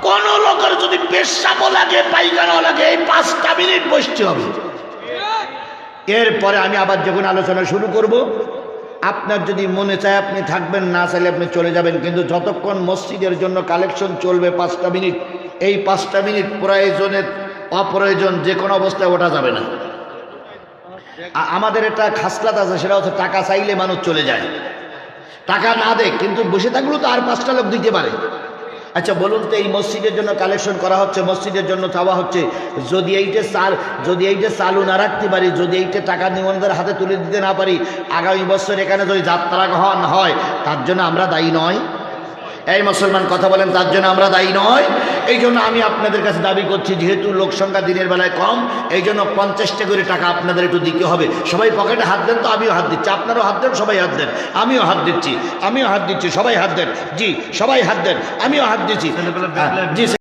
কোন লোকের যদি পেশাবো লাগে পায়খানাও লাগে এই 5টা মিনিট বসতে হবে। এরপরে আমি আবার যখন আলোচনা শুরু করব, আপনার যদি মনে চায় আপনি থাকবেন, না চাইলে আপনি চলে যাবেন, কিন্তু যতক্ষণ মসজিদের জন্য কালেকশন চলবে 5টা মিনিট, এই 5টা মিনিট প্রয়োজনের অপ্রয়োজন যে কোনো অবস্থায় ওঠা যাবে না। আমাদের একটা খাসলাত আছে, সেটা হচ্ছে টাকা চাইলে মানুষ চলে যায়, টাকা না দেয়, কিন্তু বসে থাকলেও তো আর 5টা লোক দিতে পারে। আচ্ছা বলুন তো, এই মসজিদের জন্য কালেকশন করা হচ্ছে, মসজিদের জন্য চাওয়া হচ্ছে, যদি এইটা চালু না রাখতে পারি, যদি এইটা টাকা নিবন্ধের হাতে তুলে দিতে না পারি, আগামী বছর এখানে যদি যাত্রা হয় তার জন্য আমরা দায়ী নয়? এই মুসলমান কথা বলেন, তার জন্য আমরা দায়ী নয়? এই জন্য আমি আপনাদের কাছে দাবি করছি, যেহেতু লোক সংখ্যা দিনের বেলায় কম, এই জন্য 50টা করে টাকা আপনাদের একটু দিতে হবে। সবাই পকেটে হাত দেন, তো আমিও হাত দিচ্ছি, আপনারাও হাত দেন, সবাই হাত দেন, আমিও হাত দিচ্ছি, সবাই হাত দেন, জি সবাই হাত দেন, আমিও হাত দিচ্ছি, জি।